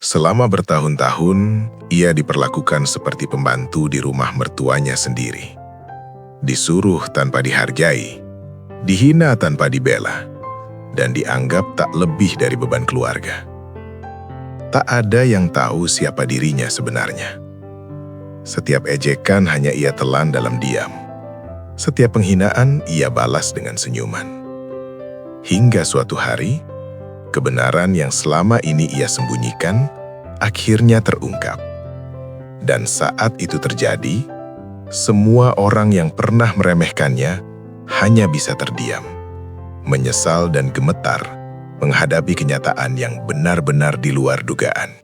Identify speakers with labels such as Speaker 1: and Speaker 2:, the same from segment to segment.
Speaker 1: Selama bertahun-tahun, ia diperlakukan seperti pembantu di rumah mertuanya sendiri. Disuruh tanpa dihargai, dihina tanpa dibela, dan dianggap tak lebih dari beban keluarga. Tak ada yang tahu siapa dirinya sebenarnya. Setiap ejekan hanya ia telan dalam diam. Setiap penghinaan ia balas dengan senyuman. Hingga suatu hari, kebenaran yang selama ini ia sembunyikan akhirnya terungkap. Dan saat itu terjadi, semua orang yang pernah meremehkannya hanya bisa terdiam, menyesal dan gemetar menghadapi kenyataan yang benar-benar di luar dugaan.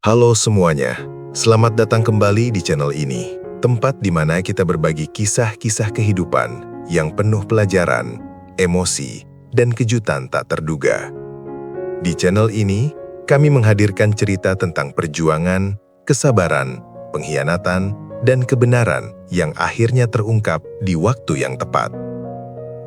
Speaker 1: Halo semuanya, selamat datang kembali di channel ini, tempat di mana kita berbagi kisah-kisah kehidupan yang penuh pelajaran, emosi, dan kejutan tak terduga. Di channel ini, kami menghadirkan cerita tentang perjuangan, kesabaran, pengkhianatan, dan kebenaran yang akhirnya terungkap di waktu yang tepat.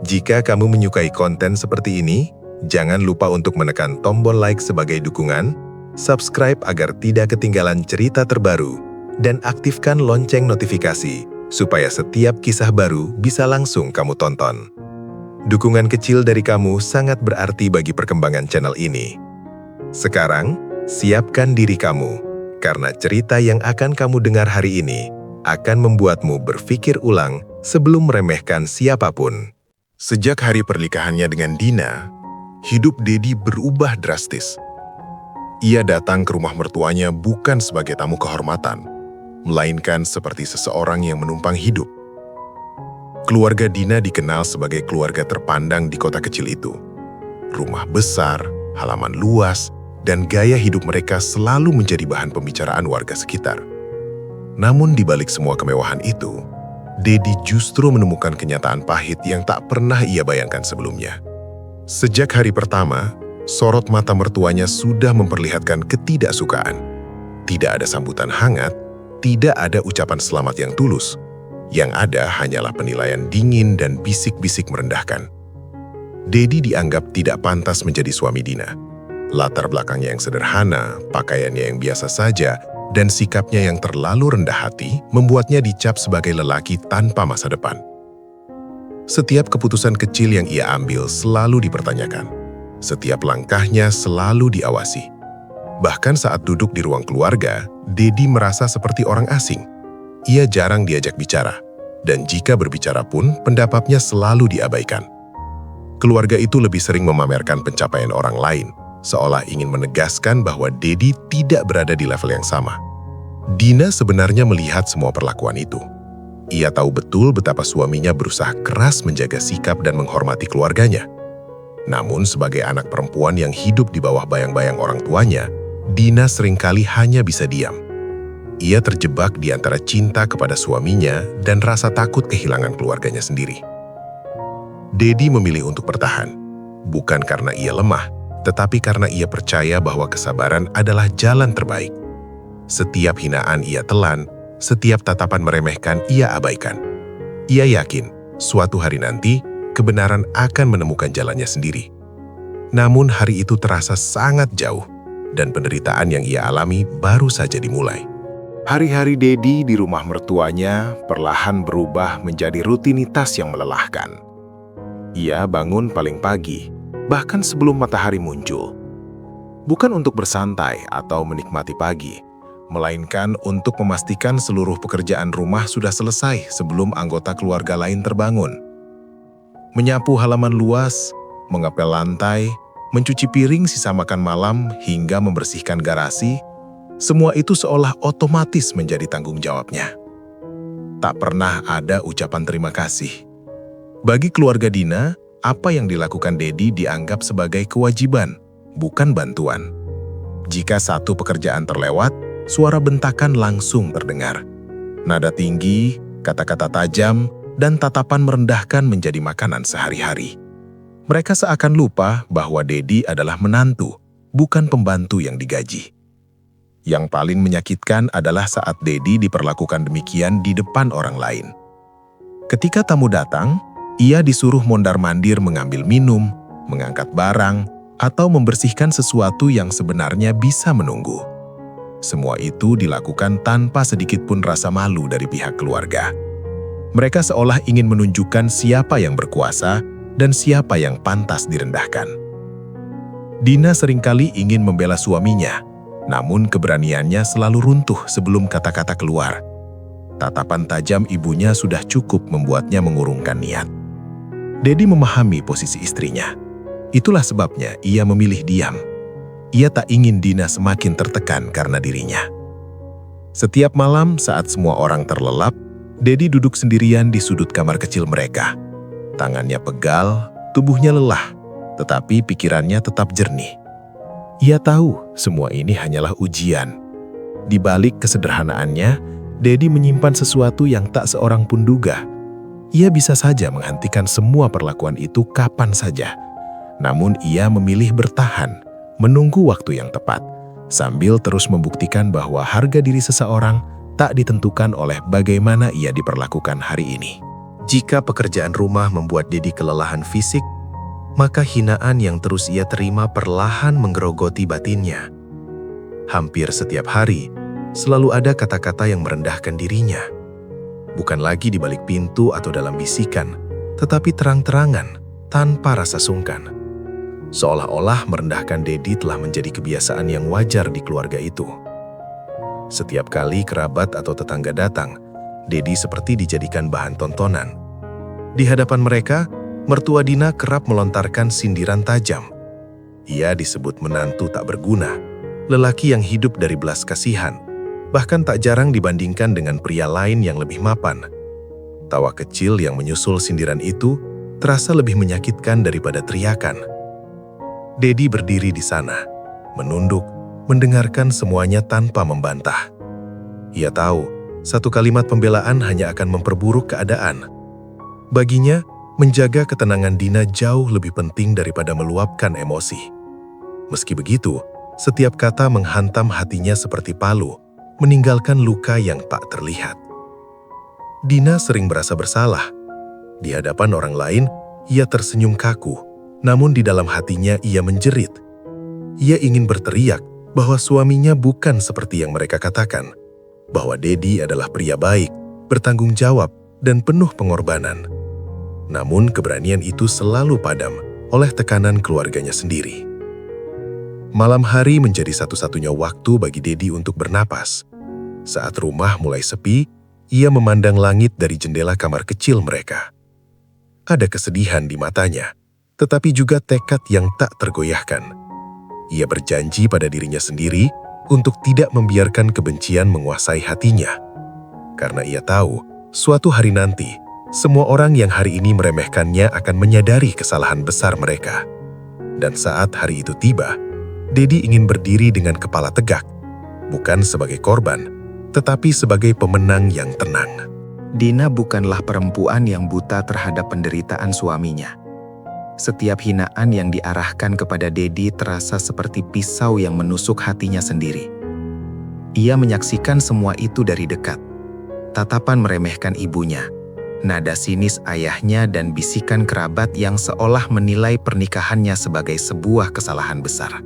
Speaker 1: Jika kamu menyukai konten seperti ini, jangan lupa untuk menekan tombol like sebagai dukungan, subscribe agar tidak ketinggalan cerita terbaru, dan aktifkan lonceng notifikasi supaya setiap kisah baru bisa langsung kamu tonton. Dukungan kecil dari kamu sangat berarti bagi perkembangan channel ini. Sekarang, siapkan diri kamu, karena cerita yang akan kamu dengar hari ini akan membuatmu berpikir ulang sebelum meremehkan siapapun. Sejak hari pernikahannya dengan Dina, hidup Dedi berubah drastis. Ia datang ke rumah mertuanya bukan sebagai tamu kehormatan, melainkan seperti seseorang yang menumpang hidup. Keluarga Dina dikenal sebagai keluarga terpandang di kota kecil itu. Rumah besar, halaman luas, dan gaya hidup mereka selalu menjadi bahan pembicaraan warga sekitar. Namun di balik semua kemewahan itu, Dedi justru menemukan kenyataan pahit yang tak pernah ia bayangkan sebelumnya. Sejak hari pertama, sorot mata mertuanya sudah memperlihatkan ketidaksukaan. Tidak ada sambutan hangat, tidak ada ucapan selamat yang tulus. Yang ada hanyalah penilaian dingin dan bisik-bisik merendahkan. Dedi dianggap tidak pantas menjadi suami Dina. Latar belakangnya yang sederhana, pakaiannya yang biasa saja, dan sikapnya yang terlalu rendah hati membuatnya dicap sebagai lelaki tanpa masa depan. Setiap keputusan kecil yang ia ambil selalu dipertanyakan. Setiap langkahnya selalu diawasi. Bahkan saat duduk di ruang keluarga, Dedi merasa seperti orang asing. Ia jarang diajak bicara, dan jika berbicara pun pendapatnya selalu diabaikan. Keluarga itu lebih sering memamerkan pencapaian orang lain, seolah ingin menegaskan bahwa Dedi tidak berada di level yang sama. Dina sebenarnya melihat semua perlakuan itu. Ia tahu betul betapa suaminya berusaha keras menjaga sikap dan menghormati keluarganya. Namun sebagai anak perempuan yang hidup di bawah bayang-bayang orang tuanya, Dina seringkali hanya bisa diam. Ia terjebak di antara cinta kepada suaminya dan rasa takut kehilangan keluarganya sendiri. Dedi memilih untuk bertahan, bukan karena ia lemah, tetapi karena ia percaya bahwa kesabaran adalah jalan terbaik. Setiap hinaan ia telan, setiap tatapan meremehkan ia abaikan. Ia yakin, suatu hari nanti, kebenaran akan menemukan jalannya sendiri. Namun hari itu terasa sangat jauh, dan penderitaan yang ia alami baru saja dimulai. Hari-hari Dedi di rumah mertuanya perlahan berubah menjadi rutinitas yang melelahkan. Ia bangun paling pagi, bahkan sebelum matahari muncul. Bukan untuk bersantai atau menikmati pagi, melainkan untuk memastikan seluruh pekerjaan rumah sudah selesai sebelum anggota keluarga lain terbangun. Menyapu halaman luas, mengepel lantai, mencuci piring sisa makan malam, hingga membersihkan garasi, semua itu seolah otomatis menjadi tanggung jawabnya. Tak pernah ada ucapan terima kasih. Bagi keluarga Dina, apa yang dilakukan Dedi dianggap sebagai kewajiban, bukan bantuan. Jika satu pekerjaan terlewat, suara bentakan langsung terdengar. Nada tinggi, kata-kata tajam, dan tatapan merendahkan menjadi makanan sehari-hari. Mereka seakan lupa bahwa Dedi adalah menantu, bukan pembantu yang digaji. Yang paling menyakitkan adalah saat Dedi diperlakukan demikian di depan orang lain. Ketika tamu datang, ia disuruh mondar-mandir mengambil minum, mengangkat barang, atau membersihkan sesuatu yang sebenarnya bisa menunggu. Semua itu dilakukan tanpa sedikit pun rasa malu dari pihak keluarga. Mereka seolah ingin menunjukkan siapa yang berkuasa dan siapa yang pantas direndahkan. Dina seringkali ingin membela suaminya, namun keberaniannya selalu runtuh sebelum kata-kata keluar. Tatapan tajam ibunya sudah cukup membuatnya mengurungkan niat. Dedi memahami posisi istrinya. Itulah sebabnya ia memilih diam. Ia tak ingin Dina semakin tertekan karena dirinya. Setiap malam saat semua orang terlelap, Dedi duduk sendirian di sudut kamar kecil mereka. Tangannya pegal, tubuhnya lelah, tetapi pikirannya tetap jernih. Ia tahu semua ini hanyalah ujian. Di balik kesederhanaannya, Dedi menyimpan sesuatu yang tak seorang pun duga. Ia bisa saja menghentikan semua perlakuan itu kapan saja. Namun ia memilih bertahan, menunggu waktu yang tepat, sambil terus membuktikan bahwa harga diri seseorang tak ditentukan oleh bagaimana ia diperlakukan hari ini. Jika pekerjaan rumah membuat Dedi kelelahan fisik, maka hinaan yang terus ia terima perlahan menggerogoti batinnya. Hampir setiap hari, selalu ada kata-kata yang merendahkan dirinya. Bukan lagi di balik pintu atau dalam bisikan, tetapi terang-terangan, tanpa rasa sungkan. Seolah-olah merendahkan Dedi telah menjadi kebiasaan yang wajar di keluarga itu. Setiap kali kerabat atau tetangga datang, Dedi seperti dijadikan bahan tontonan. Di hadapan mereka, mertua Dina kerap melontarkan sindiran tajam. Ia disebut menantu tak berguna, lelaki yang hidup dari belas kasihan, bahkan tak jarang dibandingkan dengan pria lain yang lebih mapan. Tawa kecil yang menyusul sindiran itu terasa lebih menyakitkan daripada teriakan. Dedi berdiri di sana, menunduk, mendengarkan semuanya tanpa membantah. Ia tahu, satu kalimat pembelaan hanya akan memperburuk keadaan. Baginya, menjaga ketenangan Dina jauh lebih penting daripada meluapkan emosi. Meski begitu, setiap kata menghantam hatinya seperti palu, meninggalkan luka yang tak terlihat. Dina sering merasa bersalah. Di hadapan orang lain, ia tersenyum kaku. Namun di dalam hatinya ia menjerit. Ia ingin berteriak bahwa suaminya bukan seperti yang mereka katakan, bahwa Dedi adalah pria baik, bertanggung jawab, dan penuh pengorbanan. Namun keberanian itu selalu padam oleh tekanan keluarganya sendiri. Malam hari menjadi satu-satunya waktu bagi Dedi untuk bernapas. Saat rumah mulai sepi, ia memandang langit dari jendela kamar kecil mereka. Ada kesedihan di matanya, tetapi juga tekad yang tak tergoyahkan. Ia berjanji pada dirinya sendiri untuk tidak membiarkan kebencian menguasai hatinya. Karena ia tahu, suatu hari nanti, semua orang yang hari ini meremehkannya akan menyadari kesalahan besar mereka. Dan saat hari itu tiba, Dedi ingin berdiri dengan kepala tegak, bukan sebagai korban, tetapi sebagai pemenang yang tenang.
Speaker 2: Dina bukanlah perempuan yang buta terhadap penderitaan suaminya. Setiap hinaan yang diarahkan kepada Dedi terasa seperti pisau yang menusuk hatinya sendiri. Ia menyaksikan semua itu dari dekat. Tatapan meremehkan ibunya, nada sinis ayahnya dan bisikan kerabat yang seolah menilai pernikahannya sebagai sebuah kesalahan besar.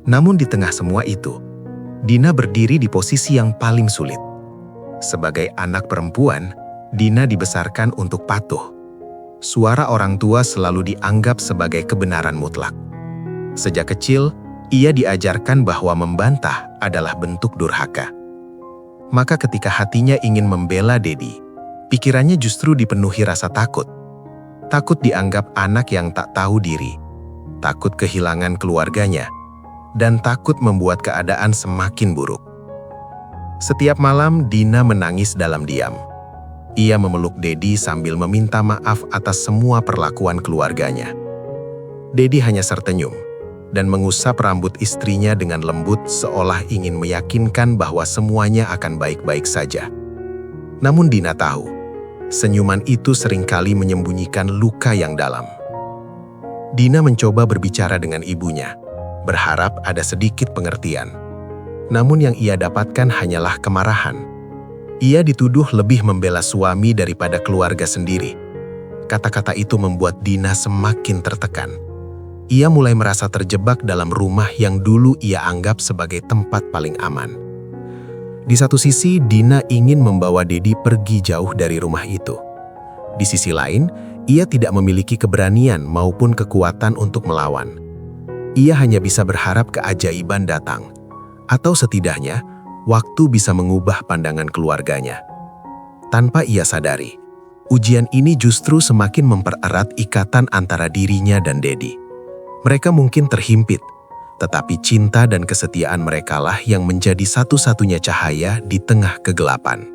Speaker 2: Namun di tengah semua itu, Dina berdiri di posisi yang paling sulit. Sebagai anak perempuan, Dina dibesarkan untuk patuh. Suara orang tua selalu dianggap sebagai kebenaran mutlak. Sejak kecil, ia diajarkan bahwa membantah adalah bentuk durhaka. Maka ketika hatinya ingin membela Dedi, pikirannya justru dipenuhi rasa takut. Takut dianggap anak yang tak tahu diri, takut kehilangan keluarganya, dan takut membuat keadaan semakin buruk. Setiap malam, Dina menangis dalam diam. Ia memeluk Dedi sambil meminta maaf atas semua perlakuan keluarganya. Dedi hanya tersenyum dan mengusap rambut istrinya dengan lembut seolah ingin meyakinkan bahwa semuanya akan baik-baik saja. Namun Dina tahu, senyuman itu seringkali menyembunyikan luka yang dalam. Dina mencoba berbicara dengan ibunya, berharap ada sedikit pengertian. Namun yang ia dapatkan hanyalah kemarahan. Ia dituduh lebih membela suami daripada keluarga sendiri. Kata-kata itu membuat Dina semakin tertekan.
Speaker 3: ia mulai merasa terjebak dalam rumah yang dulu ia anggap sebagai tempat paling aman. Di satu sisi, Dina ingin membawa Dedi pergi jauh dari rumah itu. Di sisi lain, ia tidak memiliki keberanian maupun kekuatan untuk melawan. Ia hanya bisa berharap keajaiban datang, atau setidaknya waktu bisa mengubah pandangan keluarganya. Tanpa ia sadari, ujian ini justru semakin mempererat ikatan antara dirinya dan Dedi. Mereka mungkin terhimpit, tetapi cinta dan kesetiaan merekalah yang menjadi satu-satunya cahaya di tengah kegelapan.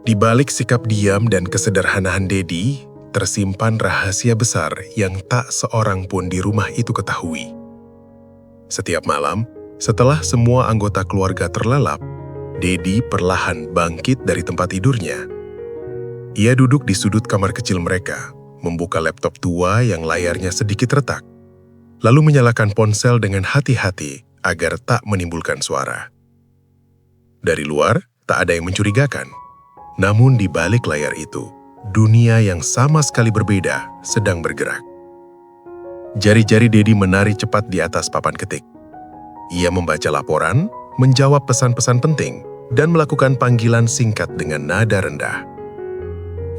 Speaker 1: Di balik sikap diam dan kesederhanaan Dedi, tersimpan rahasia besar yang tak seorang pun di rumah itu ketahui. Setiap malam, setelah semua anggota keluarga terlelap, Dedi perlahan bangkit dari tempat tidurnya. Ia duduk di sudut kamar kecil mereka, membuka laptop tua yang layarnya sedikit retak, lalu menyalakan ponsel dengan hati-hati agar tak menimbulkan suara. Dari luar, tak ada yang mencurigakan. Namun di balik layar itu, dunia yang sama sekali berbeda sedang bergerak. Jari-jari Dedi menari cepat di atas papan ketik. Ia membaca laporan, menjawab pesan-pesan penting, dan melakukan panggilan singkat dengan nada rendah.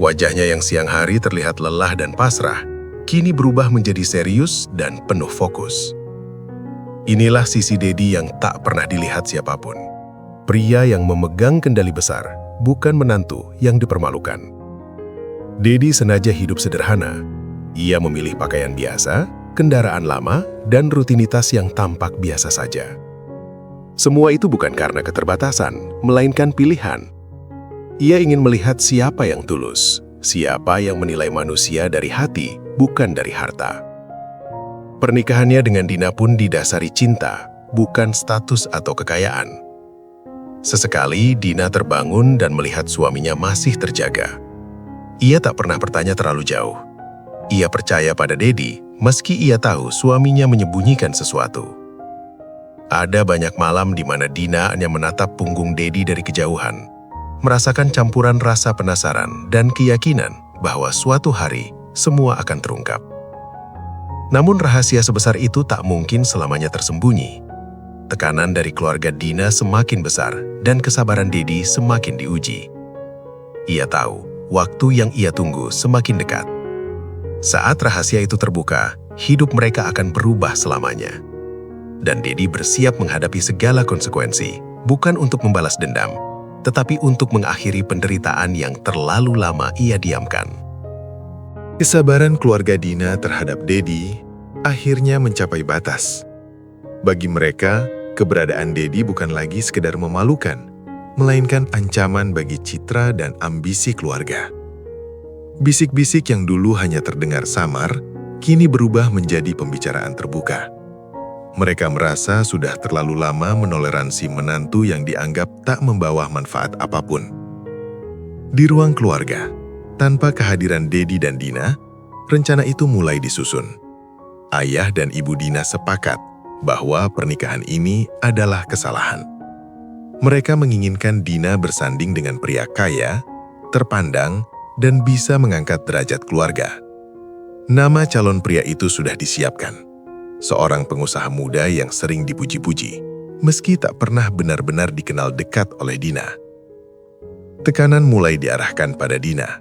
Speaker 1: Wajahnya yang siang hari terlihat lelah dan pasrah, kini berubah menjadi serius dan penuh fokus. Inilah sisi Dedi yang tak pernah dilihat siapapun. Pria yang memegang kendali besar, bukan menantu yang dipermalukan. Dedi sengaja hidup sederhana. Ia memilih pakaian biasa, kendaraan lama, dan rutinitas yang tampak biasa saja. Semua itu bukan karena keterbatasan, melainkan pilihan. Ia ingin melihat siapa yang tulus, siapa yang menilai manusia dari hati, bukan dari harta. Pernikahannya dengan Dina pun didasari cinta, bukan status atau kekayaan. Sesekali Dina terbangun dan melihat suaminya masih terjaga. Ia tak pernah bertanya terlalu jauh. Ia percaya pada Dedi, meski ia tahu suaminya menyembunyikan sesuatu. Ada banyak malam di mana Dina hanya menatap punggung Dedi dari kejauhan, merasakan campuran rasa penasaran dan keyakinan bahwa suatu hari semua akan terungkap. Namun rahasia sebesar itu tak mungkin selamanya tersembunyi. Tekanan dari keluarga Dina semakin besar dan kesabaran Dedi semakin diuji. Ia tahu waktu yang ia tunggu semakin dekat. Saat rahasia itu terbuka, hidup mereka akan berubah selamanya. Dan Dedi bersiap menghadapi segala konsekuensi, bukan untuk membalas dendam, tetapi untuk mengakhiri penderitaan yang terlalu lama ia diamkan. Kesabaran keluarga Dina terhadap Dedi akhirnya mencapai batas. Bagi mereka, keberadaan Dedi bukan lagi sekedar memalukan, melainkan ancaman bagi citra dan ambisi keluarga. Bisik-bisik yang dulu hanya terdengar samar, kini berubah menjadi pembicaraan terbuka. Mereka merasa sudah terlalu lama menoleransi menantu yang dianggap tak membawa manfaat apapun. Di ruang keluarga, tanpa kehadiran Dedi dan Dina, rencana itu mulai disusun. Ayah dan ibu Dina sepakat bahwa pernikahan ini adalah kesalahan. Mereka menginginkan Dina bersanding dengan pria kaya, terpandang, dan bisa mengangkat derajat keluarga. Nama calon pria itu sudah disiapkan. Seorang pengusaha muda yang sering dipuji-puji, meski tak pernah benar-benar dikenal dekat oleh Dina. Tekanan mulai diarahkan pada Dina.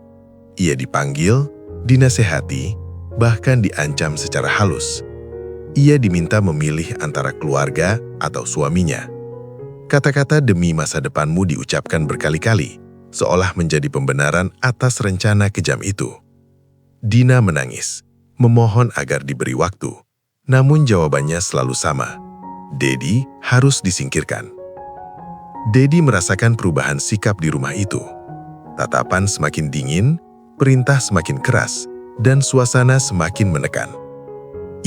Speaker 1: Ia dipanggil, dinasehati, bahkan diancam secara halus. Ia diminta memilih antara keluarga atau suaminya. Kata-kata demi masa depanmu diucapkan berkali-kali, seolah menjadi pembenaran atas rencana kejam itu. Dina menangis, memohon agar diberi waktu. Namun jawabannya selalu sama, Dedi harus disingkirkan. Dedi merasakan perubahan sikap di rumah itu. Tatapan semakin dingin, perintah semakin keras, dan suasana semakin menekan.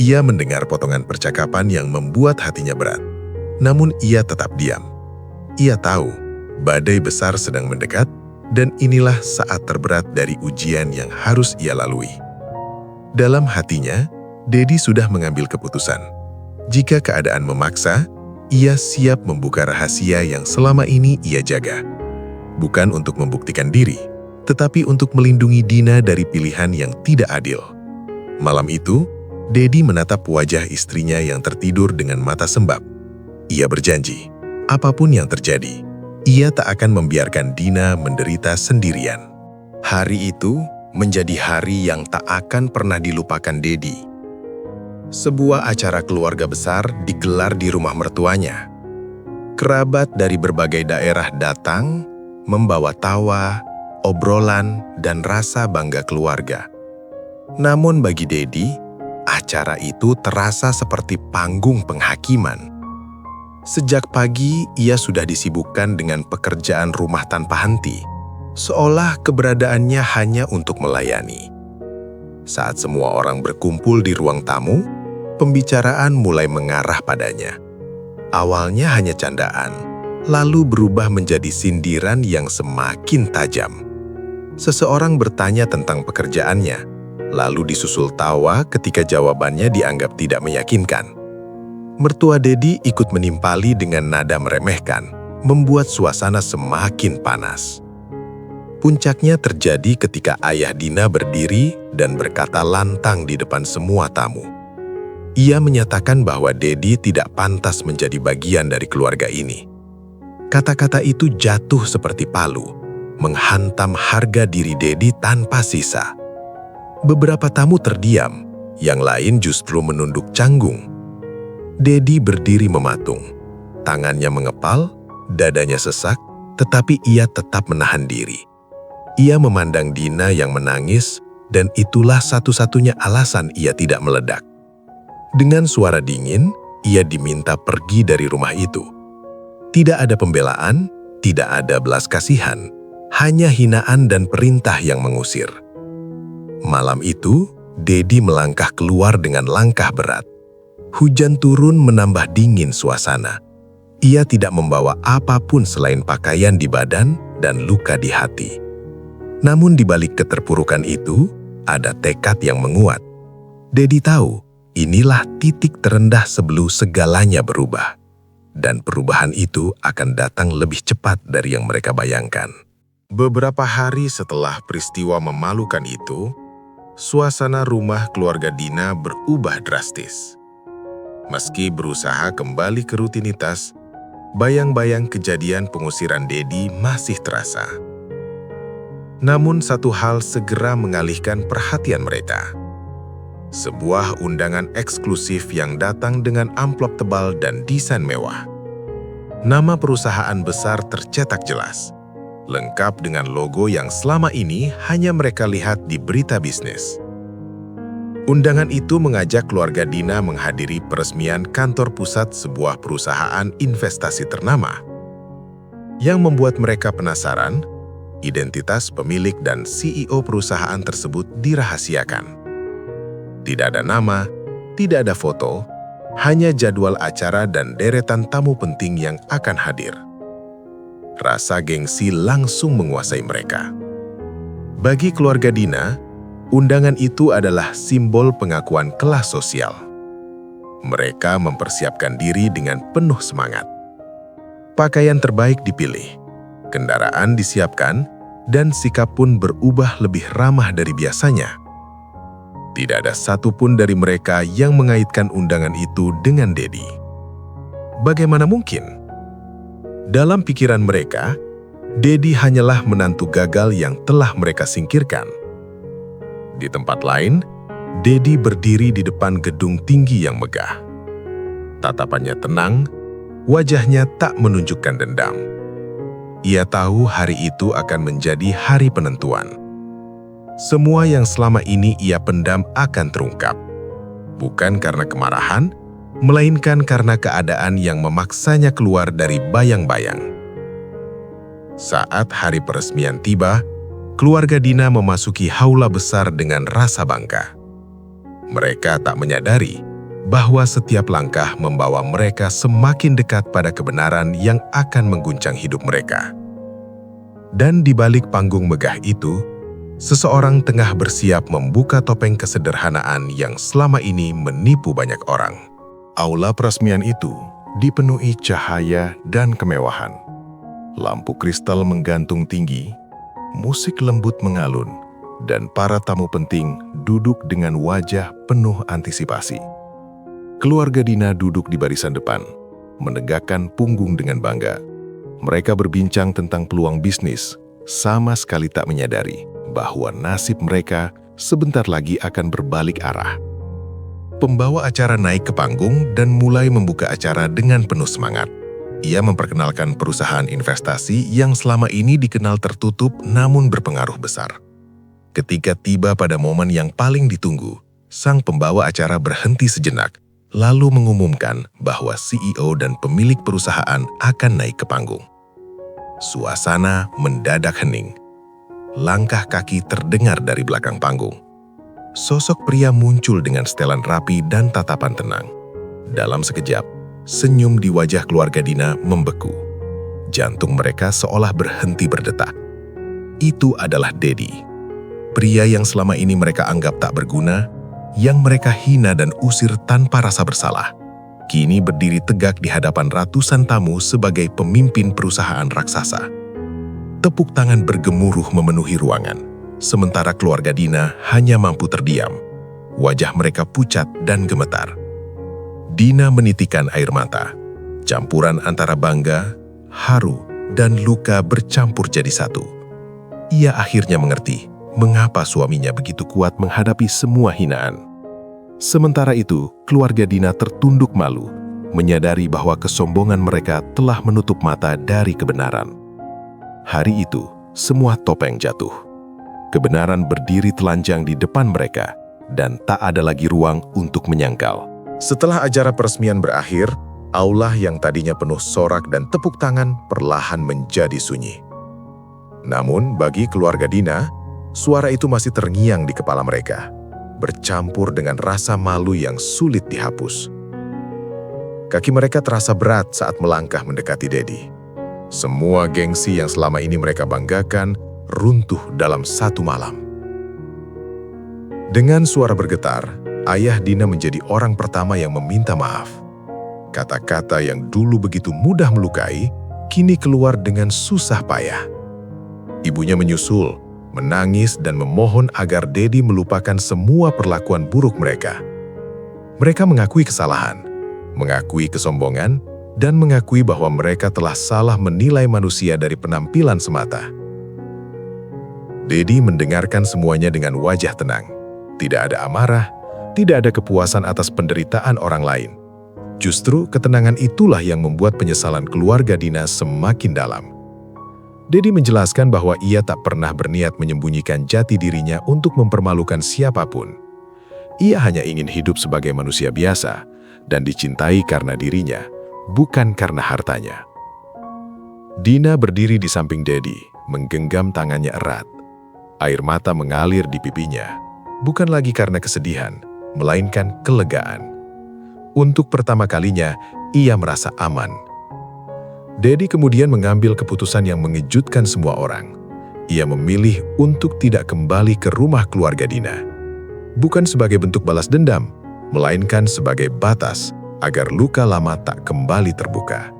Speaker 1: Ia mendengar potongan percakapan yang membuat hatinya berat. Namun ia tetap diam. Ia tahu, badai besar sedang mendekat, dan inilah saat terberat dari ujian yang harus ia lalui. Dalam hatinya, Dedi sudah mengambil keputusan. Jika keadaan memaksa, ia siap membuka rahasia yang selama ini ia jaga. Bukan untuk membuktikan diri, tetapi untuk melindungi Dina dari pilihan yang tidak adil. Malam itu, Dedi menatap wajah istrinya yang tertidur dengan mata sembab. Ia berjanji, apapun yang terjadi, ia tak akan membiarkan Dina menderita sendirian. Hari itu menjadi hari yang tak akan pernah dilupakan Dedi. Sebuah acara keluarga besar digelar di rumah mertuanya. Kerabat dari berbagai daerah datang, membawa tawa, obrolan, dan rasa bangga keluarga. Namun bagi Dedi, acara itu terasa seperti panggung penghakiman. Sejak pagi, ia sudah disibukkan dengan pekerjaan rumah tanpa henti, seolah keberadaannya hanya untuk melayani. Saat semua orang berkumpul di ruang tamu, pembicaraan mulai mengarah padanya. Awalnya hanya candaan, lalu berubah menjadi sindiran yang semakin tajam. Seseorang bertanya tentang pekerjaannya, lalu disusul tawa ketika jawabannya dianggap tidak meyakinkan. Mertua Dedi ikut menimpali dengan nada meremehkan, membuat suasana semakin panas. Puncaknya terjadi ketika ayah Dina berdiri dan berkata lantang di depan semua tamu. Ia menyatakan bahwa Dedi tidak pantas menjadi bagian dari keluarga ini. Kata-kata itu jatuh seperti palu, menghantam harga diri Dedi tanpa sisa. Beberapa tamu terdiam, yang lain justru menunduk canggung. Dedi berdiri mematung, tangannya mengepal, dadanya sesak, tetapi ia tetap menahan diri. Ia memandang Dina yang menangis, dan itulah satu-satunya alasan ia tidak meledak. Dengan suara dingin, ia diminta pergi dari rumah itu. Tidak ada pembelaan, tidak ada belas kasihan, hanya hinaan dan perintah yang mengusir. Malam itu, Dedi melangkah keluar dengan langkah berat. Hujan turun menambah dingin suasana. Ia tidak membawa apapun selain pakaian di badan dan luka di hati. Namun di balik keterpurukan itu, ada tekad yang menguat. Dedi tahu, inilah titik terendah sebelum segalanya berubah. Dan perubahan itu akan datang lebih cepat dari yang mereka bayangkan. Beberapa hari setelah peristiwa memalukan itu, suasana rumah keluarga Dina berubah drastis. Meski berusaha kembali ke rutinitas, bayang-bayang kejadian pengusiran Dedi masih terasa. Namun satu hal segera mengalihkan perhatian mereka. Sebuah undangan eksklusif yang datang dengan amplop tebal dan desain mewah. Nama perusahaan besar tercetak jelas, lengkap dengan logo yang selama ini hanya mereka lihat di berita bisnis. Undangan itu mengajak keluarga Dina menghadiri peresmian kantor pusat sebuah perusahaan investasi ternama. Yang membuat mereka penasaran, identitas pemilik dan CEO perusahaan tersebut dirahasiakan. Tidak ada nama, tidak ada foto, hanya jadwal acara dan deretan tamu penting yang akan hadir. Rasa gengsi langsung menguasai mereka. Bagi keluarga Dina, undangan itu adalah simbol pengakuan kelas sosial. Mereka mempersiapkan diri dengan penuh semangat. Pakaian terbaik dipilih, kendaraan disiapkan, dan sikap pun berubah lebih ramah dari biasanya. Tidak ada satupun dari mereka yang mengaitkan undangan itu dengan Dedi. Bagaimana mungkin? Dalam pikiran mereka, Dedi hanyalah menantu gagal yang telah mereka singkirkan. Di tempat lain, Dedi berdiri di depan gedung tinggi yang megah. Tatapannya tenang, wajahnya tak menunjukkan dendam. Ia tahu hari itu akan menjadi hari penentuan. Semua yang selama ini ia pendam akan terungkap. Bukan karena kemarahan, melainkan karena keadaan yang memaksanya keluar dari bayang-bayang. Saat hari peresmian tiba, keluarga Dina memasuki haula besar dengan rasa bangga. Mereka tak menyadari bahwa setiap langkah membawa mereka semakin dekat pada kebenaran yang akan mengguncang hidup mereka. Dan di balik panggung megah itu, seseorang tengah bersiap membuka topeng kesederhanaan yang selama ini menipu banyak orang. Aula peresmian itu dipenuhi cahaya dan kemewahan. Lampu kristal menggantung tinggi, musik lembut mengalun, dan para tamu penting duduk dengan wajah penuh antisipasi. Keluarga Dina duduk di barisan depan, menegakkan punggung dengan bangga. Mereka berbincang tentang peluang bisnis, sama sekali tak menyadari bahwa nasib mereka sebentar lagi akan berbalik arah. Pembawa acara naik ke panggung dan mulai membuka acara dengan penuh semangat. Ia memperkenalkan perusahaan investasi yang selama ini dikenal tertutup namun berpengaruh besar. Ketika tiba pada momen yang paling ditunggu, sang pembawa acara berhenti sejenak, lalu mengumumkan bahwa CEO dan pemilik perusahaan akan naik ke panggung. Suasana mendadak hening. Langkah kaki terdengar dari belakang panggung. Sosok pria muncul dengan setelan rapi dan tatapan tenang. Dalam sekejap, senyum di wajah keluarga Dina membeku. Jantung mereka seolah berhenti berdetak. Itu adalah Dedi. Pria yang selama ini mereka anggap tak berguna, yang mereka hina dan usir tanpa rasa bersalah, kini berdiri tegak di hadapan ratusan tamu sebagai pemimpin perusahaan raksasa. Tepuk tangan bergemuruh memenuhi ruangan, sementara keluarga Dina hanya mampu terdiam. Wajah mereka pucat dan gemetar. Dina menitikan air mata. Campuran antara bangga, haru, dan luka bercampur jadi satu. Ia akhirnya mengerti mengapa suaminya begitu kuat menghadapi semua hinaan. Sementara itu, keluarga Dina tertunduk malu, menyadari bahwa kesombongan mereka telah menutup mata dari kebenaran. Hari itu, semua topeng jatuh. Kebenaran berdiri telanjang di depan mereka, dan tak ada lagi ruang untuk menyangkal. Setelah acara peresmian berakhir, aula yang tadinya penuh sorak dan tepuk tangan perlahan menjadi sunyi. Namun, bagi keluarga Dina, suara itu masih terngiang di kepala mereka, bercampur dengan rasa malu yang sulit dihapus. Kaki mereka terasa berat saat melangkah mendekati Dedi. Semua gengsi yang selama ini mereka banggakan runtuh dalam satu malam. Dengan suara bergetar, ayah Dina menjadi orang pertama yang meminta maaf. Kata-kata yang dulu begitu mudah melukai, kini keluar dengan susah payah. Ibunya menyusul, menangis dan memohon agar Dedi melupakan semua perlakuan buruk mereka. Mereka mengakui kesalahan, mengakui kesombongan, dan mengakui bahwa mereka telah salah menilai manusia dari penampilan semata. Dedi mendengarkan semuanya dengan wajah tenang. Tidak ada amarah, tidak ada kepuasan atas penderitaan orang lain. Justru ketenangan itulah yang membuat penyesalan keluarga Dina semakin dalam. Dedi menjelaskan bahwa ia tak pernah berniat menyembunyikan jati dirinya untuk mempermalukan siapapun. Ia hanya ingin hidup sebagai manusia biasa dan dicintai karena dirinya, bukan karena hartanya. Dina berdiri di samping Dedi, menggenggam tangannya erat. Air mata mengalir di pipinya, bukan lagi karena kesedihan, melainkan kelegaan. Untuk pertama kalinya, ia merasa aman. Dedi kemudian mengambil keputusan yang mengejutkan semua orang. Ia memilih untuk tidak kembali ke rumah keluarga Dina. Bukan sebagai bentuk balas dendam, melainkan sebagai batas agar luka lama tak kembali terbuka.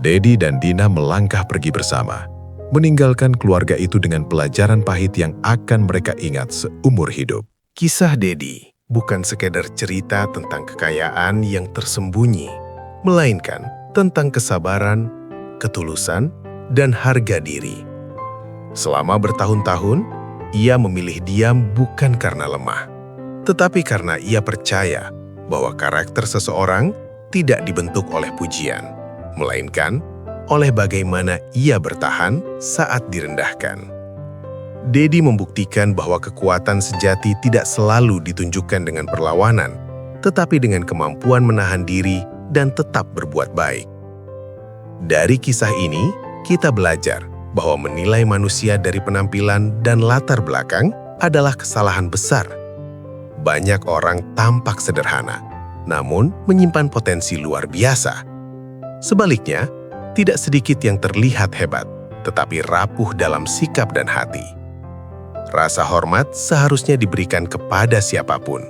Speaker 1: Dedi dan Dina melangkah pergi bersama, meninggalkan keluarga itu dengan pelajaran pahit yang akan mereka ingat seumur hidup. Kisah Dedi bukan sekedar cerita tentang kekayaan yang tersembunyi, melainkan tentang kesabaran, ketulusan, dan harga diri. Selama bertahun-tahun, ia memilih diam bukan karena lemah, tetapi karena ia percaya bahwa karakter seseorang tidak dibentuk oleh pujian, melainkan oleh bagaimana ia bertahan saat direndahkan. Dedi membuktikan bahwa kekuatan sejati tidak selalu ditunjukkan dengan perlawanan, tetapi dengan kemampuan menahan diri dan tetap berbuat baik. Dari kisah ini, kita belajar bahwa menilai manusia dari penampilan dan latar belakang adalah kesalahan besar. Banyak orang tampak sederhana, namun menyimpan potensi luar biasa. Sebaliknya, tidak sedikit yang terlihat hebat, tetapi rapuh dalam sikap dan hati. Rasa hormat seharusnya diberikan kepada siapapun,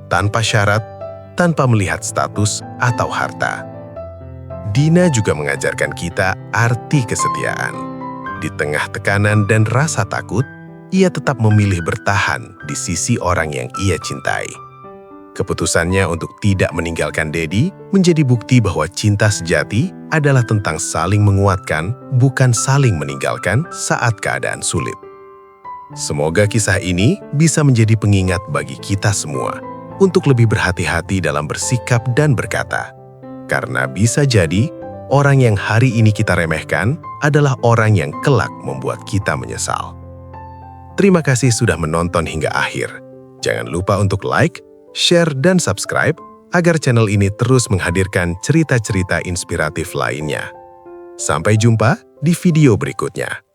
Speaker 1: tanpa syarat, tanpa melihat status atau harta. Dina juga mengajarkan kita arti kesetiaan. Di tengah tekanan dan rasa takut,
Speaker 3: ia tetap memilih bertahan di sisi orang yang ia cintai. Keputusannya untuk tidak meninggalkan Dedi menjadi bukti bahwa cinta sejati adalah tentang saling menguatkan, bukan saling meninggalkan saat keadaan sulit. Semoga kisah ini bisa menjadi pengingat bagi kita semua untuk lebih berhati-hati dalam bersikap dan berkata. Karena bisa jadi, orang yang hari ini kita remehkan adalah orang yang kelak membuat kita menyesal. Terima kasih sudah menonton hingga akhir. Jangan lupa untuk like, share, dan subscribe agar channel ini terus menghadirkan cerita-cerita inspiratif lainnya. Sampai jumpa di video berikutnya.